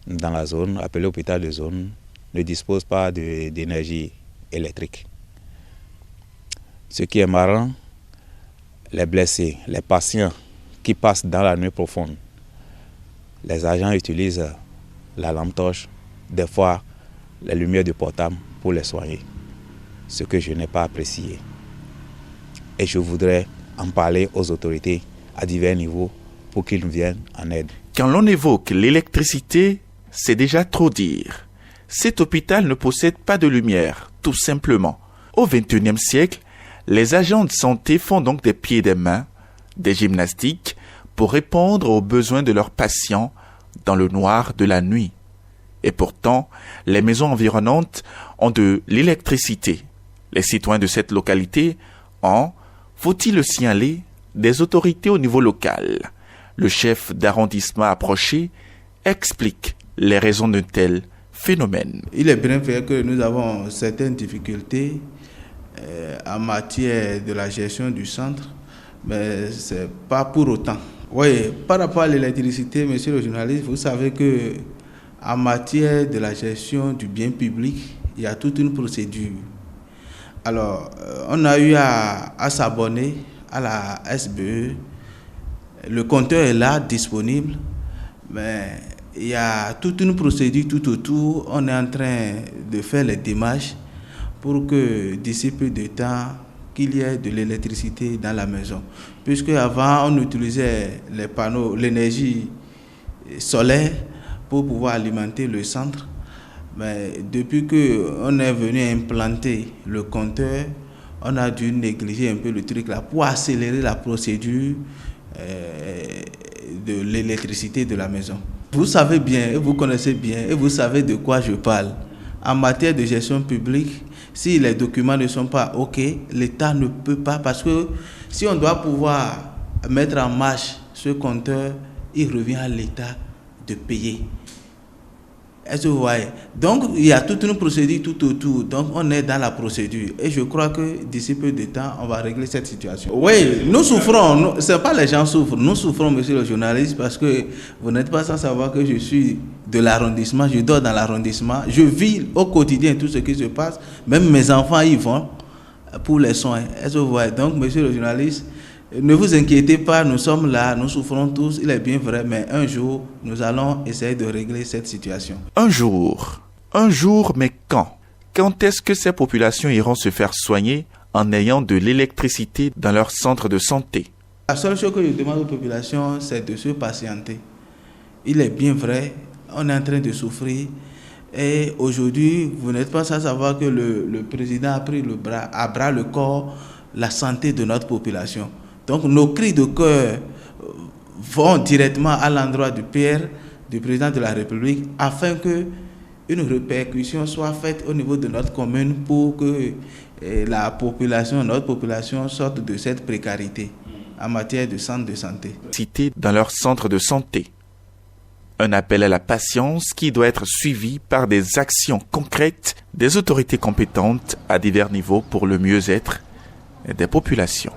dans la zone, appelé hôpital de zone, ne dispose pas d'énergie électrique. Ce qui est marrant, les blessés, les patients qui passent dans la nuit profonde, les agents utilisent la lampe torche, des fois les lumières du portable pour les soigner, ce que je n'ai pas apprécié. Et je voudrais en parler aux autorités à divers niveaux pour qu'ils nous viennent en aide. Quand l'on évoque l'électricité, c'est déjà trop dire. Cet hôpital ne possède pas de lumière, tout simplement. Au XXIe siècle, les agents de santé font donc des pieds et des mains, des gymnastiques, pour répondre aux besoins de leurs patients dans le noir de la nuit. Et pourtant, les maisons environnantes ont de l'électricité. Les citoyens de cette localité ont, faut-il le signaler, des autorités au niveau local. Le chef d'arrondissement approché explique les raisons de tel phénomène. Il est bien vrai que nous avons certaines difficultés en matière de la gestion du centre, mais ce n'est pas pour autant. Oui, par rapport à l'électricité, monsieur le journaliste, vous savez que en matière de la gestion du bien public, il y a toute une procédure. Alors, on a eu à s'abonner à la SBE. Le compteur est là, disponible, mais il y a toute une procédure tout autour. On est en train de faire les démarches pour que d'ici peu de temps, qu'il y ait de l'électricité dans la maison. Puisque avant, on utilisait les panneaux, l'énergie solaire pour pouvoir alimenter le centre. Mais depuis qu'on est venu implanter le compteur, on a dû négliger un peu le truc là pour accélérer la procédure de l'électricité de la maison. Vous savez bien, et vous connaissez bien, et vous savez de quoi je parle. En matière de gestion publique, si les documents ne sont pas OK, l'État ne peut pas, parce que si on doit pouvoir mettre en marche ce compteur, il revient à l'État de payer. Est-ce que vous voyez? Donc, il y a toute une procédure tout autour. Donc, on est dans la procédure. Et je crois que d'ici peu de temps, on va régler cette situation. Oui, nous souffrons. Ce n'est pas les gens souffrent. Nous souffrons, monsieur le journaliste, parce que vous n'êtes pas sans savoir que je suis de l'arrondissement. Je dors dans l'arrondissement. Je vis au quotidien tout ce qui se passe. Même mes enfants y vont pour les soins. Est-ce que vous voyez? Donc, monsieur le journaliste, ne vous inquiétez pas, nous sommes là, nous souffrons tous, il est bien vrai, mais un jour, nous allons essayer de régler cette situation. Un jour, mais quand? Quand est-ce que ces populations iront se faire soigner en ayant de l'électricité dans leur centre de santé? La seule chose que je demande aux populations, c'est de se patienter. Il est bien vrai, on est en train de souffrir. Et aujourd'hui, vous n'êtes pas sans savoir que le président a pris à bras le corps la santé de notre population. Donc nos cris de cœur vont directement à l'endroit du PR, du président de la République, afin que une répercussion soit faite au niveau de notre commune pour que notre population sorte de cette précarité en matière de centre de santé. Cité dans leur centre de santé. Un appel à la patience qui doit être suivi par des actions concrètes des autorités compétentes à divers niveaux pour le mieux-être des populations.